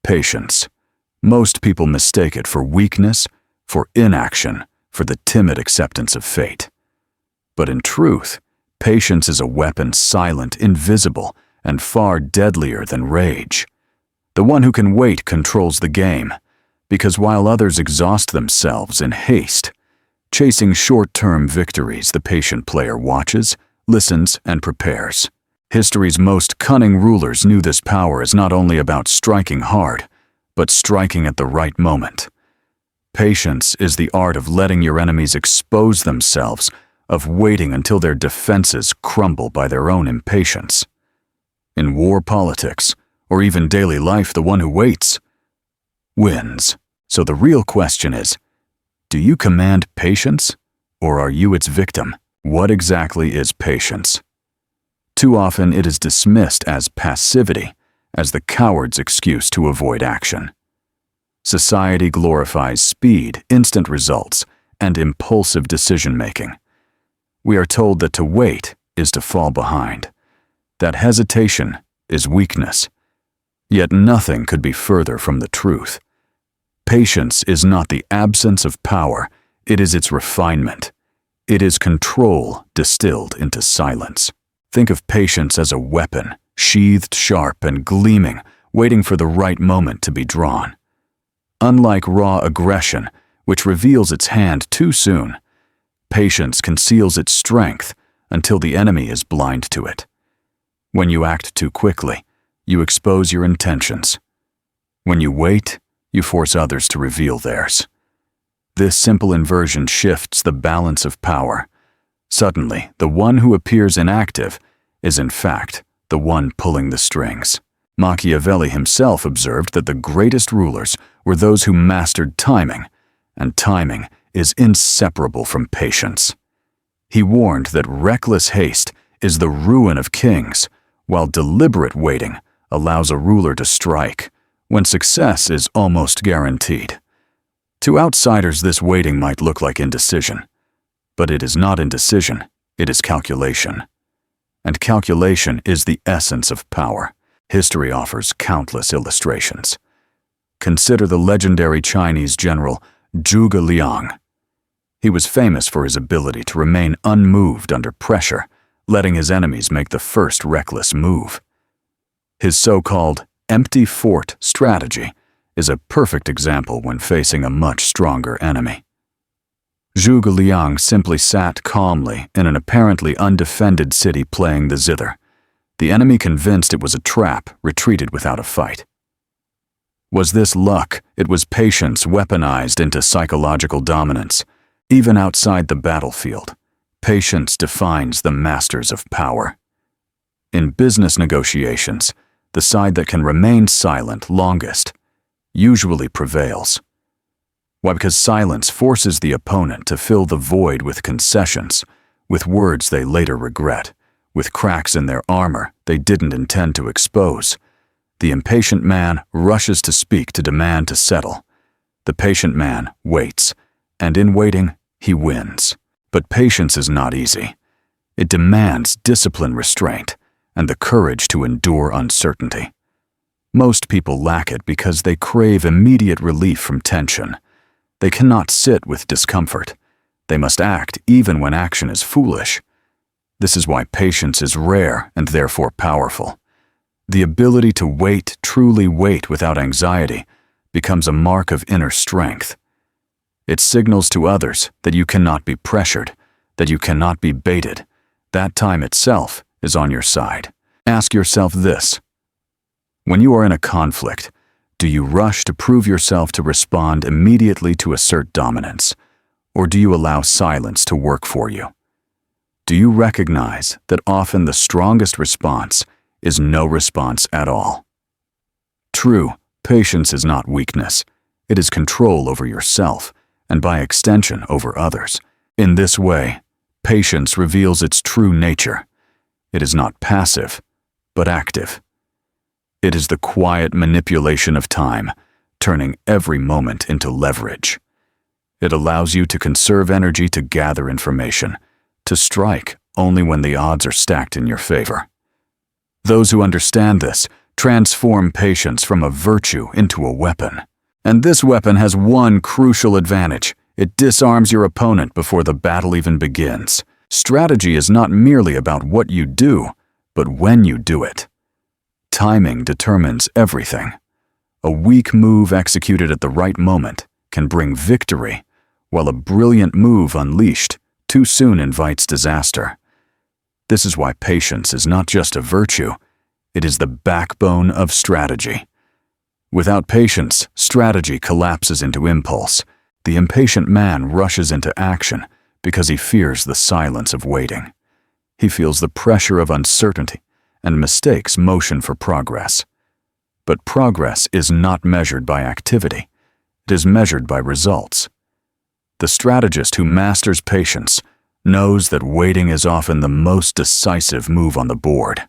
Patience. Most people mistake it for weakness, for inaction, for the timid acceptance of fate. But in truth, patience is a weapon silent, invisible, and far deadlier than rage. The one who can wait controls the game, because while others exhaust themselves in haste, chasing short-term victories, the patient player watches, listens, and prepares. History's most cunning rulers knew this power is not only about striking hard, but striking at the right moment. Patience is the art of letting your enemies expose themselves, of waiting until their defenses crumble by their own impatience. In war politics, or even daily life, the one who waits wins. So the real question is, do you command patience, or are you its victim? What exactly is patience? Too often it is dismissed as passivity, as the coward's excuse to avoid action. Society glorifies speed, instant results, and impulsive decision-making. We are told that to wait is to fall behind, that hesitation is weakness. Yet nothing could be further from the truth. Patience is not the absence of power, it is its refinement. It is control distilled into silence. Think of patience as a weapon, sheathed sharp and gleaming, waiting for the right moment to be drawn. Unlike raw aggression, which reveals its hand too soon, patience conceals its strength until the enemy is blind to it. When you act too quickly, you expose your intentions. When you wait, you force others to reveal theirs. This simple inversion shifts the balance of power. Suddenly, the one who appears inactive is in fact the one pulling the strings. Machiavelli himself observed that the greatest rulers were those who mastered timing, and timing is inseparable from patience. He warned that reckless haste is the ruin of kings, while deliberate waiting allows a ruler to strike when success is almost guaranteed. To outsiders, this waiting might look like indecision, but it is not indecision, it is calculation. And calculation is the essence of power. History offers countless illustrations. Consider the legendary Chinese general Zhuge Liang. He was famous for his ability to remain unmoved under pressure, letting his enemies make the first reckless move. His so-called empty fort strategy is a perfect example when facing a much stronger enemy. Zhuge Liang simply sat calmly in an apparently undefended city playing the zither. The enemy, convinced it was a trap, retreated without a fight. Was this luck? It was patience weaponized into psychological dominance. Even outside the battlefield, patience defines the masters of power. In business negotiations, the side that can remain silent longest usually prevails. Why? Because silence forces the opponent to fill the void with concessions, with words they later regret, with cracks in their armor they didn't intend to expose. The impatient man rushes to speak, to demand, to settle. The patient man waits, and in waiting, he wins. But patience is not easy. It demands discipline, restraint, and the courage to endure uncertainty. Most people lack it because they crave immediate relief from tension. They cannot sit with discomfort. They must act even when action is foolish. This is why patience is rare and therefore powerful. The ability to wait, truly wait without anxiety, becomes a mark of inner strength. It signals to others that you cannot be pressured, that you cannot be baited. That time itself is on your side. Ask yourself this: when you are in a conflict, do you rush to prove yourself, to respond immediately, to assert dominance, or do you allow silence to work for you? Do you recognize that often the strongest response is no response at all? True, patience is not weakness. It is control over yourself, and by extension over others. In this way, patience reveals its true nature. It is not passive, but active. It is the quiet manipulation of time, turning every moment into leverage. It allows you to conserve energy, to gather information, to strike only when the odds are stacked in your favor. Those who understand this transform patience from a virtue into a weapon. And this weapon has one crucial advantage. It disarms your opponent before the battle even begins. Strategy is not merely about what you do, but when you do it. Timing determines everything. A weak move executed at the right moment can bring victory, while a brilliant move unleashed too soon invites disaster. This is why patience is not just a virtue, it is the backbone of strategy. Without patience, strategy collapses into impulse. The impatient man rushes into action because he fears the silence of waiting. He feels the pressure of uncertainty and mistakes motion for progress. But progress is not measured by activity. It is measured by results. The strategist who masters patience knows that waiting is often the most decisive move on the board.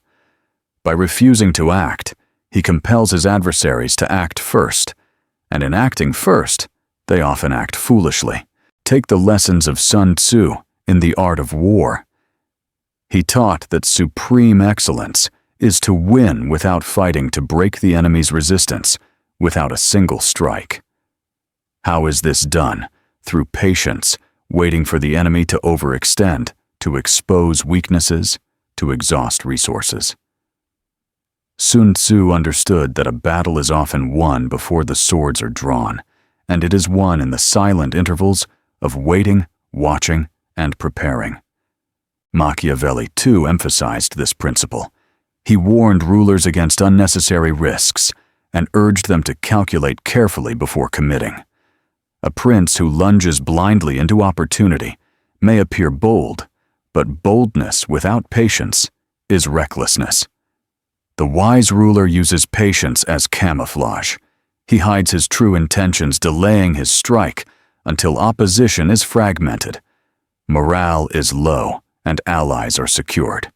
By refusing to act, he compels his adversaries to act first, and in acting first, they often act foolishly. Take the lessons of Sun Tzu in The Art of War. He taught that supreme excellence is to win without fighting to break the enemy's resistance, without a single strike. How is this done? Through patience, waiting for the enemy to overextend, to expose weaknesses, to exhaust resources. Sun Tzu understood that a battle is often won before the swords are drawn, and it is won in the silent intervals of waiting, watching, and preparing. Machiavelli, too, emphasized this principle. He warned rulers against unnecessary risks and urged them to calculate carefully before committing. A prince who lunges blindly into opportunity may appear bold, but boldness without patience is recklessness. The wise ruler uses patience as camouflage. He hides his true intentions, delaying his strike until opposition is fragmented. Morale is low and allies are secured.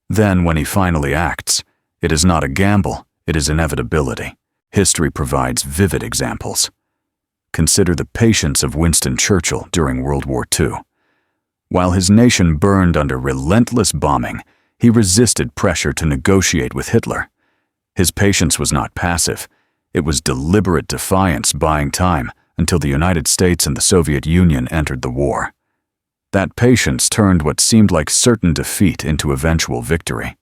Then, when he finally acts, it is not a gamble, it is inevitability. History provides vivid examples. Consider the patience of Winston Churchill during World War II. While his nation burned under relentless bombing, he resisted pressure to negotiate with Hitler. His patience was not passive. It was deliberate defiance, buying time until the United States and the Soviet Union entered the war. That patience turned what seemed like certain defeat into eventual victory.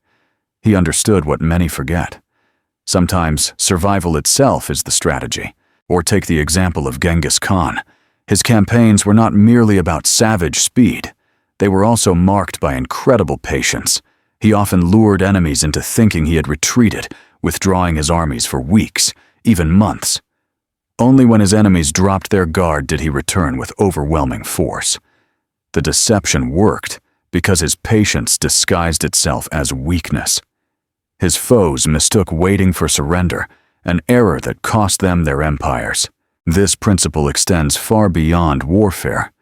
He understood what many forget. Sometimes survival itself is the strategy. Or take the example of Genghis Khan. His campaigns were not merely about savage speed. They were also marked by incredible patience. He often lured enemies into thinking he had retreated, withdrawing his armies for weeks, even months. Only when his enemies dropped their guard did he return with overwhelming force. The deception worked because his patience disguised itself as weakness. His foes mistook waiting for surrender, an error that cost them their empires. This principle extends far beyond warfare.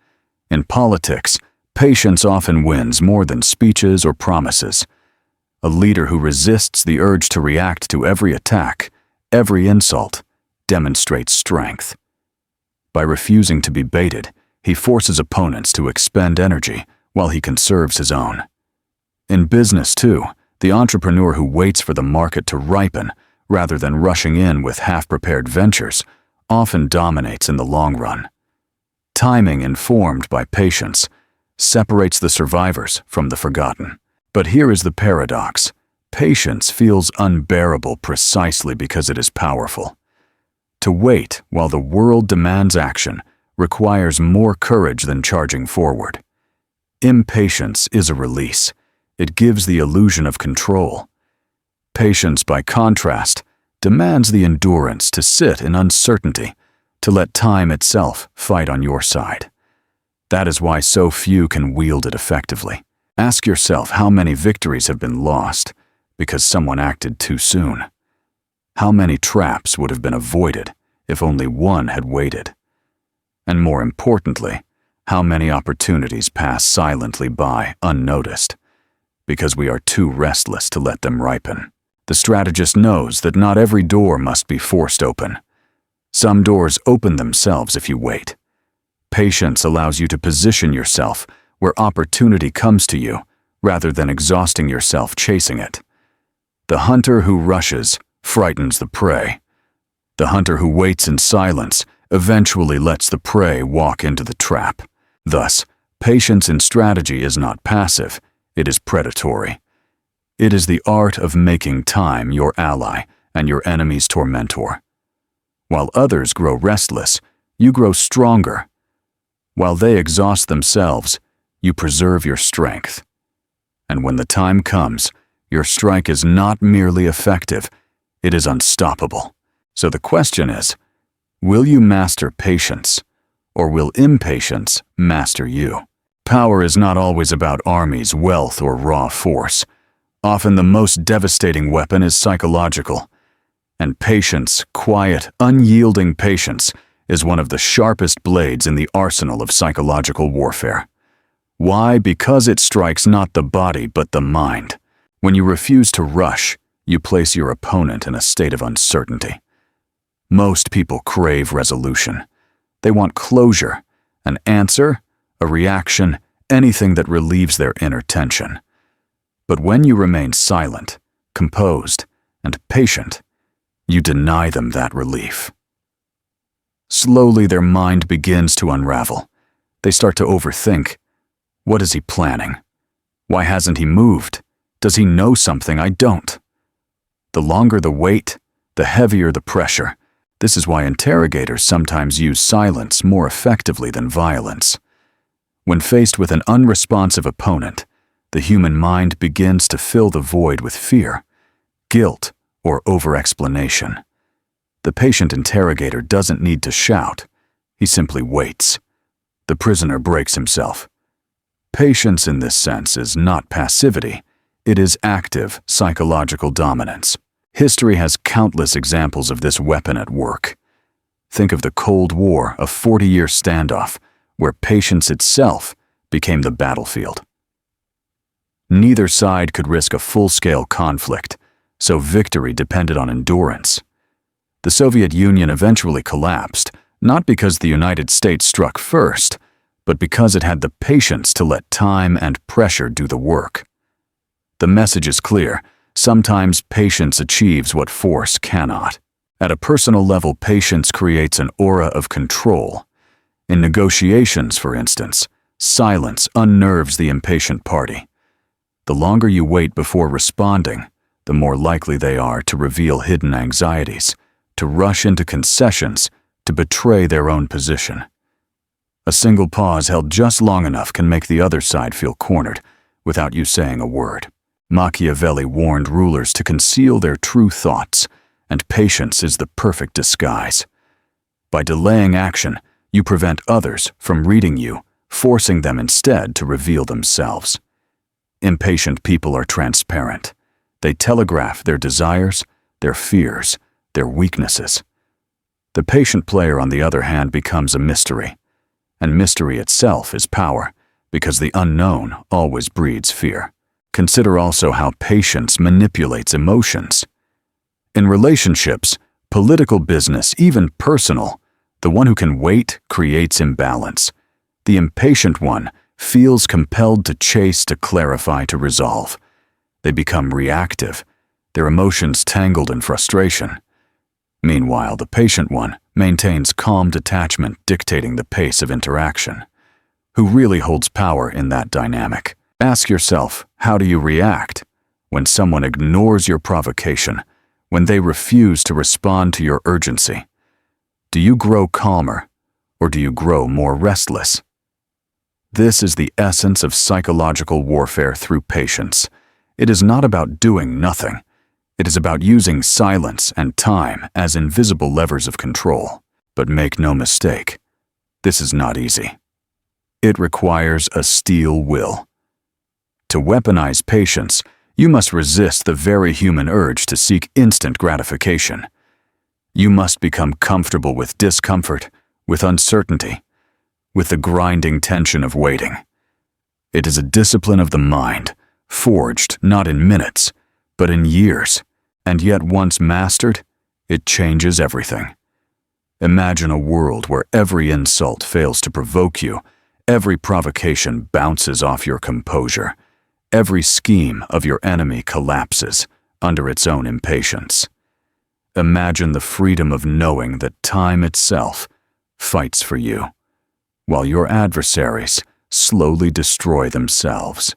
In politics, patience often wins more than speeches or promises. A leader who resists the urge to react to every attack, every insult, demonstrates strength. By refusing to be baited, he forces opponents to expend energy while he conserves his own. In business, too, the entrepreneur who waits for the market to ripen rather than rushing in with half-prepared ventures often dominates in the long run. Timing informed by patience separates the survivors from the forgotten. But here is the paradox. Patience feels unbearable precisely because it is powerful. To wait while the world demands action requires more courage than charging forward. Impatience is a release. It gives the illusion of control. Patience, by contrast, demands the endurance to sit in uncertainty, to let time itself fight on your side. That is why so few can wield it effectively. Ask yourself how many victories have been lost because someone acted too soon. How many traps would have been avoided if only one had waited? And more importantly, how many opportunities pass silently by unnoticed because we are too restless to let them ripen? The strategist knows that not every door must be forced open. Some doors open themselves if you wait. Patience allows you to position yourself where opportunity comes to you rather than exhausting yourself chasing it. The hunter who rushes frightens the prey. The hunter who waits in silence eventually lets the prey walk into the trap. Thus, patience in strategy is not passive, it is predatory. It is the art of making time your ally and your enemy's tormentor. While others grow restless, you grow stronger. While they exhaust themselves, you preserve your strength. And when the time comes, your strike is not merely effective, it is unstoppable. So the question is, will you master patience, or will impatience master you? Power is not always about armies, wealth, or raw force. Often the most devastating weapon is psychological. And patience, quiet, unyielding patience, is one of the sharpest blades in the arsenal of psychological warfare. Why? Because it strikes not the body but the mind. When you refuse to rush, you place your opponent in a state of uncertainty. Most people crave resolution. They want closure, an answer, a reaction, anything that relieves their inner tension. But when you remain silent, composed, and patient, you deny them that relief. Slowly their mind begins to unravel. They start to overthink. What is he planning? Why hasn't he moved? Does he know something I don't? The longer the wait, the heavier the pressure. This is why interrogators sometimes use silence more effectively than violence. When faced with an unresponsive opponent, the human mind begins to fill the void with fear, guilt, or over-explanation. The patient interrogator doesn't need to shout. He simply waits. The prisoner breaks himself. Patience in this sense is not passivity. It is active psychological dominance. History has countless examples of this weapon at work. Think of the Cold War, a 40-year standoff, where patience itself became the battlefield. Neither side could risk a full-scale conflict, so victory depended on endurance. The Soviet Union eventually collapsed, not because the United States struck first, but because it had the patience to let time and pressure do the work. The message is clear. Sometimes patience achieves what force cannot. At a personal level, patience creates an aura of control. In negotiations, for instance, silence unnerves the impatient party. The longer you wait before responding, the more likely they are to reveal hidden anxieties, to rush into concessions, to betray their own position. A single pause held just long enough can make the other side feel cornered, without you saying a word. Machiavelli warned rulers to conceal their true thoughts, and patience is the perfect disguise. By delaying action, you prevent others from reading you, forcing them instead to reveal themselves. Impatient people are transparent. They telegraph their desires, their fears, their weaknesses. The patient player, on the other hand, becomes a mystery. And mystery itself is power, because the unknown always breeds fear. Consider also how patience manipulates emotions. In relationships, political business, even personal, the one who can wait creates imbalance. The impatient one feels compelled to chase, to clarify, to resolve. They become reactive, their emotions tangled in frustration. Meanwhile, the patient one maintains calm detachment, dictating the pace of interaction. Who really holds power in that dynamic? Ask yourself, how do you react when someone ignores your provocation, when they refuse to respond to your urgency? Do you grow calmer, or do you grow more restless? This is the essence of psychological warfare through patience. It is not about doing nothing. It is about using silence and time as invisible levers of control. But make no mistake, this is not easy. It requires a steel will. To weaponize patience, you must resist the very human urge to seek instant gratification. You must become comfortable with discomfort, with uncertainty, with the grinding tension of waiting. It is a discipline of the mind, forged not in minutes, but in years, and yet once mastered, it changes everything. Imagine a world where every insult fails to provoke you, every provocation bounces off your composure, every scheme of your enemy collapses under its own impatience. imagine the freedom of knowing that time itself fights for you, while your adversaries slowly destroy themselves.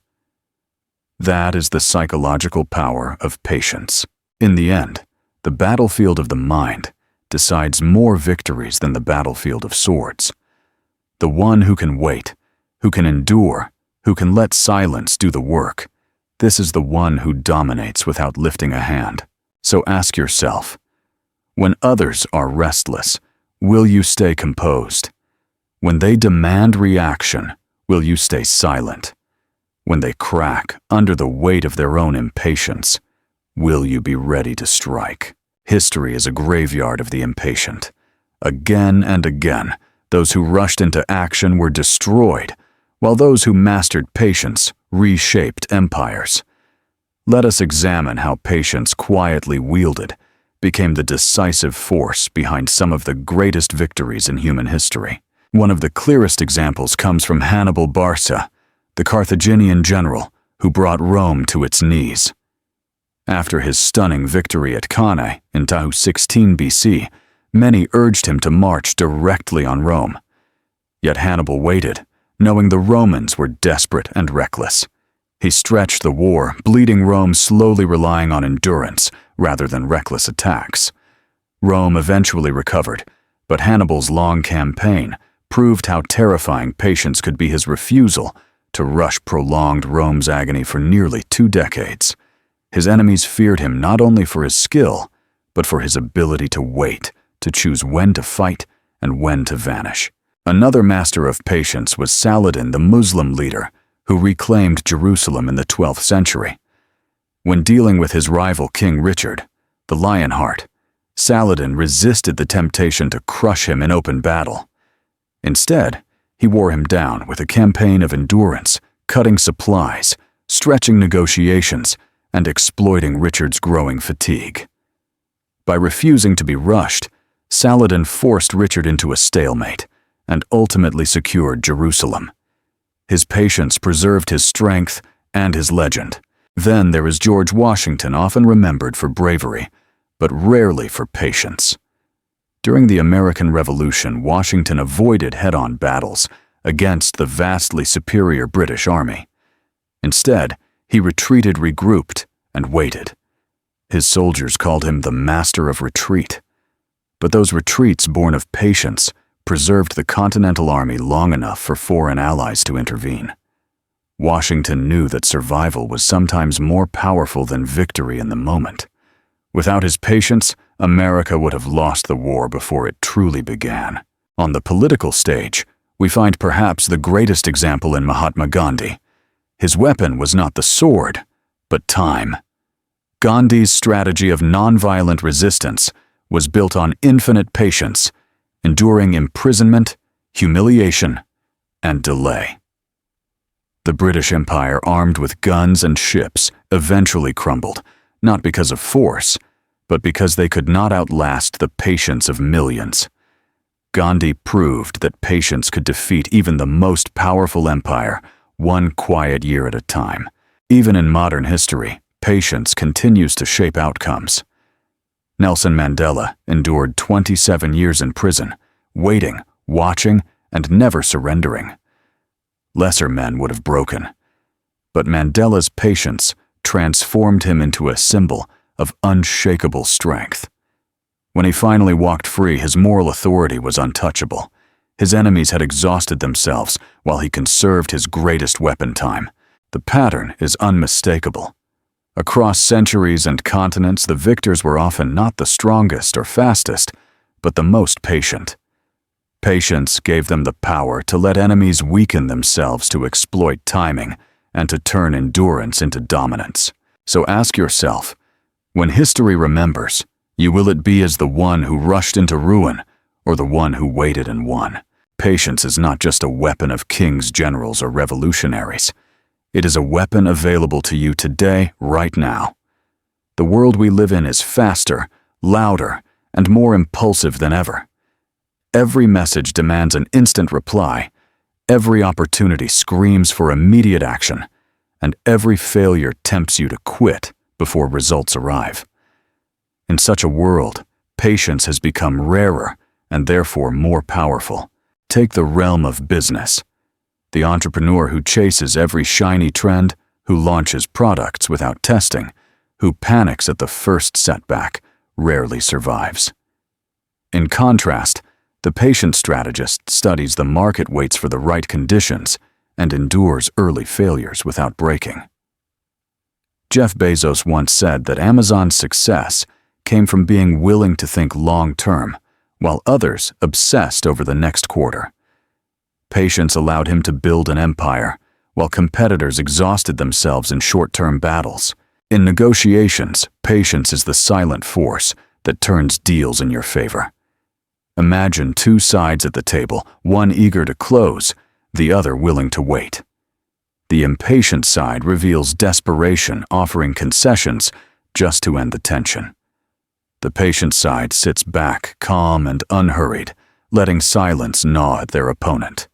That is the psychological power of patience. In the end, the battlefield of the mind decides more victories than the battlefield of swords. The one who can wait, who can endure, who can let silence do the work, this is the one who dominates without lifting a hand. So ask yourself, when others are restless, will you stay composed? When they demand reaction, will you stay silent? When they crack under the weight of their own impatience, will you be ready to strike? History is a graveyard of the impatient. Again and again, those who rushed into action were destroyed, while those who mastered patience reshaped empires. Let us examine how patience, quietly wielded, became the decisive force behind some of the greatest victories in human history. One of the clearest examples comes from Hannibal Barca, the Carthaginian general who brought Rome to its knees. After his stunning victory at Cannae in 216 BC, many urged him to march directly on Rome. Yet Hannibal waited, knowing the Romans were desperate and reckless. He stretched the war, bleeding Rome, slowly relying on endurance rather than reckless attacks. Rome eventually recovered, but Hannibal's long campaign proved how terrifying patience could be. His refusal to rush prolonged Rome's agony for nearly 2 decades. His enemies feared him not only for his skill, but for his ability to wait, to choose when to fight and when to vanish. Another master of patience was Saladin, the Muslim leader, who reclaimed Jerusalem in the 12th century. When dealing with his rival King Richard, the Lionheart, Saladin resisted the temptation to crush him in open battle. Instead, he wore him down with a campaign of endurance, cutting supplies, stretching negotiations, and exploiting Richard's growing fatigue. By refusing to be rushed, Saladin forced Richard into a stalemate and ultimately secured Jerusalem. His patience preserved his strength and his legend. Then there is George Washington, often remembered for bravery, but rarely for patience. During the American Revolution, Washington avoided head-on battles against the vastly superior British army. Instead, he retreated, regrouped, and waited. His soldiers called him the master of retreat. But those retreats, born of patience, preserved the Continental Army long enough for foreign allies to intervene. Washington knew that survival was sometimes more powerful than victory in the moment. Without his patience, America would have lost the war before it truly began. On the political stage, we find perhaps the greatest example in Mahatma Gandhi. His weapon was not the sword, but time. Gandhi's strategy of nonviolent resistance was built on infinite patience, enduring imprisonment, humiliation, and delay. The British Empire, armed with guns and ships, eventually crumbled, not because of force, but because they could not outlast the patience of millions. Gandhi proved that patience could defeat even the most powerful empire, one quiet year at a time. Even in modern history, patience continues to shape outcomes. Nelson Mandela endured 27 years in prison, waiting, watching, and never surrendering. Lesser men would have broken, but Mandela's patience transformed him into a symbol of unshakable strength. When he finally walked free, his moral authority was untouchable. His enemies had exhausted themselves while he conserved his greatest weapon, time. The pattern is unmistakable. Across centuries and continents, the victors were often not the strongest or fastest, but the most patient. Patience gave them the power to let enemies weaken themselves, to exploit timing, and to turn endurance into dominance. So ask yourself, when history remembers, will it be as the one who rushed into ruin or the one who waited and won? Patience is not just a weapon of kings, generals, or revolutionaries. It is a weapon available to you today, right now. The world we live in is faster, louder, and more impulsive than ever. Every message demands an instant reply. Every opportunity screams for immediate action, and every failure tempts you to quit before results arrive. In such a world, Patience has become rarer and therefore more powerful. Take the realm of business. The entrepreneur who chases every shiny trend, who launches products without testing, who panics at the first setback, rarely survives. In contrast, the patient strategist studies the market, waits for the right conditions, and endures early failures without breaking. Jeff Bezos once said that Amazon's success came from being willing to think long-term, while others obsessed over the next quarter. Patience allowed him to build an empire, while competitors exhausted themselves in short-term battles. In negotiations, patience is the silent force that turns deals in your favor. Imagine two sides at the table, one eager to close, the other willing to wait. The impatient side reveals desperation, offering concessions just to end the tension. The patient side sits back, calm and unhurried, letting silence gnaw at their opponent.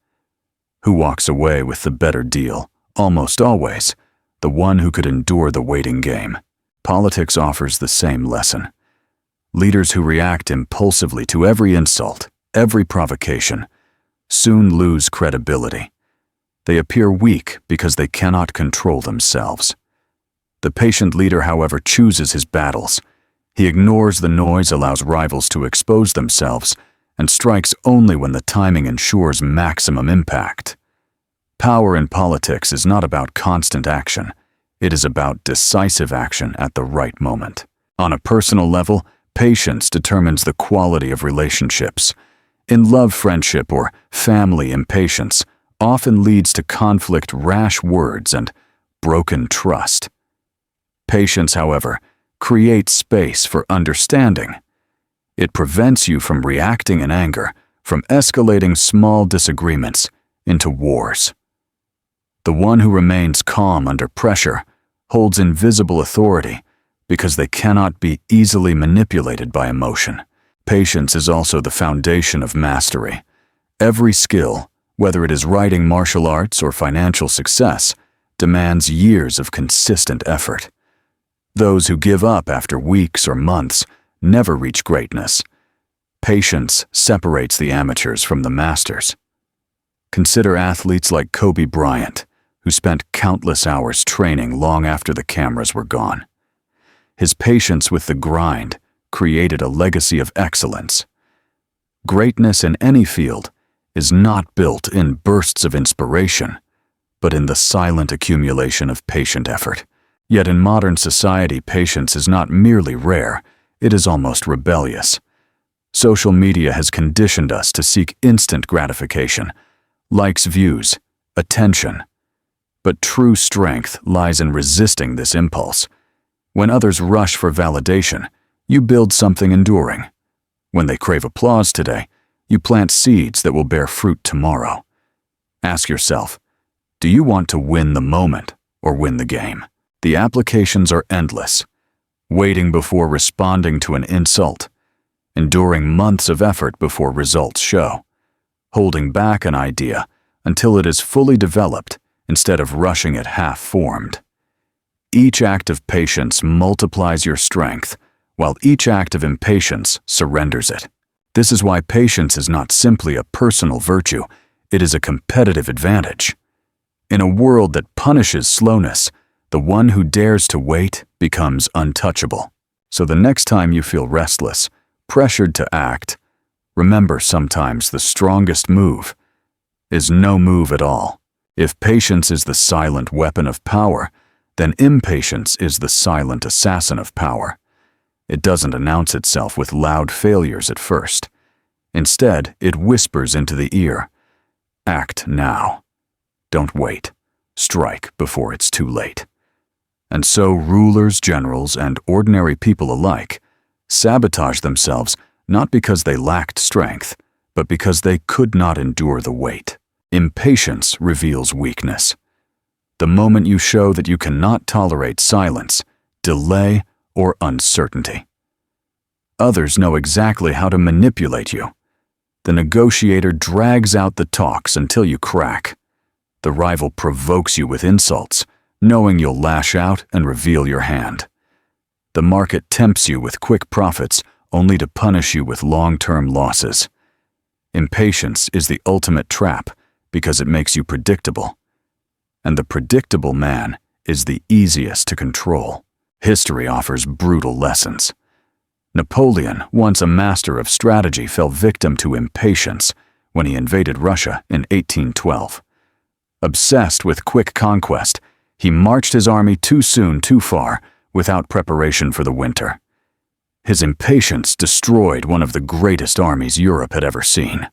Who walks away with the better deal? Almost always, the one who could endure the waiting game. Politics offers the same lesson. Leaders who react impulsively to every insult, every provocation, soon lose credibility. They appear weak because they cannot control themselves. The patient leader, however, chooses his battles. He ignores the noise, allows rivals to expose themselves, and strikes only when the timing ensures maximum impact. Power in politics is not about constant action. It is about decisive action at the right moment. On a personal level, patience determines the quality of relationships. In love, friendship, or family, impatience often leads to conflict, rash words, and broken trust. Patience, however, creates space for understanding. It prevents you from reacting in anger, from escalating small disagreements into wars. The one who remains calm under pressure holds invisible authority because they cannot be easily manipulated by emotion. Patience is also the foundation of mastery. Every skill, whether it is writing, martial arts, or financial success, demands years of consistent effort. Those who give up after weeks or months never reach greatness. Patience separates the amateurs from the masters. Consider athletes like Kobe Bryant, who spent countless hours training long after the cameras were gone. His patience with the grind created a legacy of excellence. Greatness in any field is not built in bursts of inspiration, but in the silent accumulation of patient effort. Yet in modern society, patience is not merely rare, it is almost rebellious. Social media has conditioned us to seek instant gratification, likes, views, attention. But true strength lies in resisting this impulse. When others rush for validation, you build something enduring. When they crave applause today, you plant seeds that will bear fruit tomorrow. Ask yourself, do you want to win the moment or win the game? The applications are endless. Waiting before responding to an insult, enduring months of effort before results show, holding back an idea until it is fully developed instead of rushing it half-formed. Each act of patience multiplies your strength, while each act of impatience surrenders it. This is why patience is not simply a personal virtue, it is a competitive advantage. In a world that punishes slowness, the one who dares to wait becomes untouchable. So the next time you feel restless, pressured to act, remember sometimes the strongest move is no move at all. If patience is the silent weapon of power, then impatience is the silent assassin of power. It doesn't announce itself with loud failures at first. Instead, it whispers into the ear, "Act now. Don't wait. Strike before it's too late." And so rulers, generals, and ordinary people alike sabotage themselves not because they lacked strength, but because they could not endure the wait. Impatience reveals weakness. The moment you show that you cannot tolerate silence, delay, or uncertainty. Others know exactly how to manipulate you. The negotiator drags out the talks until you crack. The rival provokes you with insults, knowing you'll lash out and reveal your hand. The market tempts you with quick profits, only to punish you with long-term losses. Impatience is the ultimate trap because it makes you predictable. And the predictable man is the easiest to control. History offers brutal lessons. Napoleon, once a master of strategy, fell victim to impatience when he invaded Russia in 1812. Obsessed with quick conquest, he marched his army too soon, too far, without preparation for the winter. His impatience destroyed one of the greatest armies Europe had ever seen.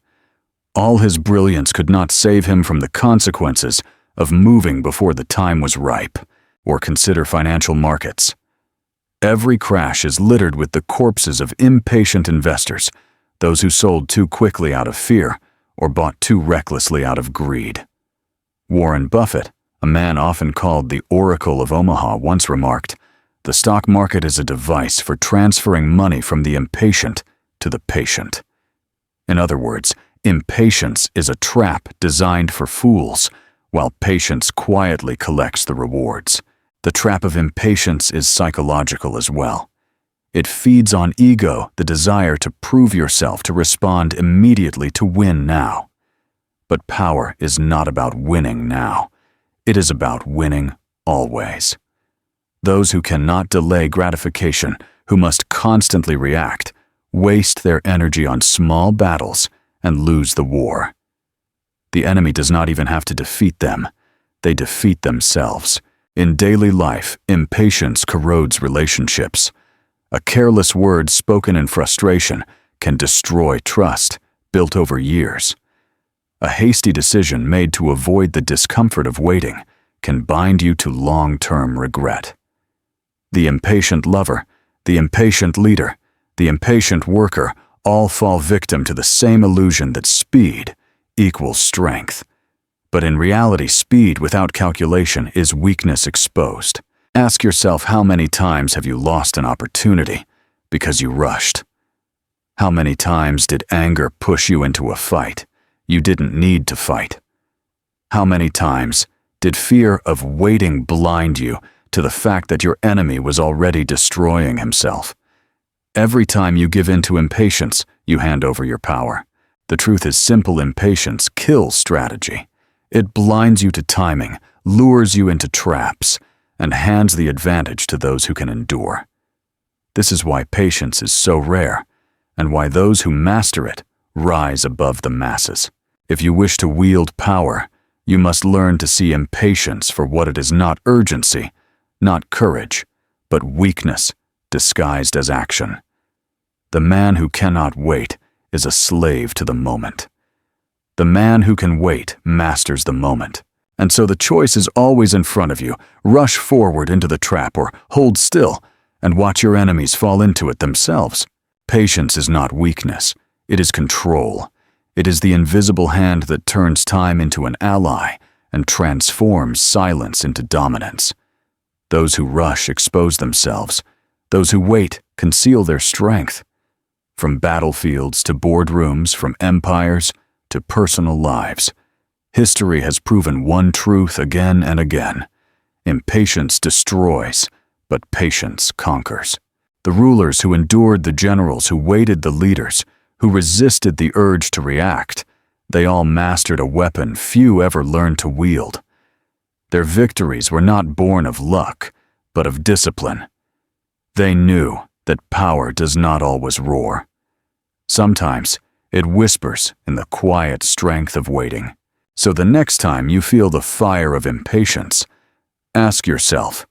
All his brilliance could not save him from the consequences of moving before the time was ripe, or consider financial markets. Every crash is littered with the corpses of impatient investors, those who sold too quickly out of fear or bought too recklessly out of greed. Warren Buffett, a man often called the Oracle of Omaha, once remarked, "The stock market is a device for transferring money from the impatient to the patient." In other words, impatience is a trap designed for fools, while patience quietly collects the rewards. The trap of impatience is psychological as well. It feeds on ego, the desire to prove yourself, to respond immediately, to win now. But power is not about winning now. It is about winning always. Those who cannot delay gratification, who must constantly react, waste their energy on small battles and lose the war. The enemy does not even have to defeat them. They defeat themselves. In daily life, impatience corrodes relationships. A careless word spoken in frustration can destroy trust built over years. A hasty decision made to avoid the discomfort of waiting can bind you to long-term regret. The impatient lover, the impatient leader, the impatient worker all fall victim to the same illusion that speed equals strength. But in reality, speed without calculation is weakness exposed. Ask yourself, how many times have you lost an opportunity because you rushed? How many times did anger push you into a fight you didn't need to fight? How many times did fear of waiting blind you to the fact that your enemy was already destroying himself? Every time you give in to impatience, you hand over your power. The truth is, simple impatience kills strategy. It blinds you to timing, lures you into traps, and hands the advantage to those who can endure. This is why patience is so rare, and why those who master it rise above the masses. If you wish to wield power, you must learn to see impatience for what it is: not urgency, not courage, but weakness disguised as action. The man who cannot wait is a slave to the moment. The man who can wait masters the moment. And so the choice is always in front of you. Rush forward into the trap, or hold still and watch your enemies fall into it themselves. Patience is not weakness. It is control. It is the invisible hand that turns time into an ally and transforms silence into dominance. Those who rush expose themselves. Those who wait conceal their strength. From battlefields to boardrooms, from empires to personal lives, history has proven one truth again and again: impatience destroys, but patience conquers. The rulers who endured, the generals who waited, the leaders who resisted the urge to react, they all mastered a weapon few ever learned to wield. Their victories were not born of luck, but of discipline. They knew that power does not always roar. Sometimes it whispers in the quiet strength of waiting. So the next time you feel the fire of impatience, ask yourself,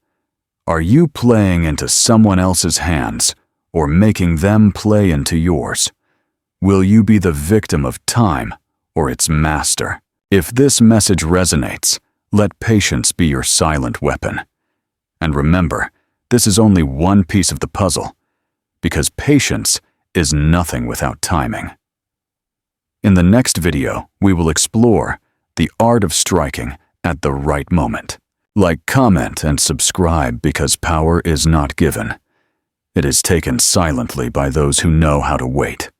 are you playing into someone else's hands or making them play into yours? Will you be the victim of time or its master? If this message resonates, let patience be your silent weapon. And remember, this is only one piece of the puzzle, because patience is nothing without timing. In the next video, we will explore the art of striking at the right moment. Like, comment, and subscribe, because power is not given. It is taken silently by those who know how to wait.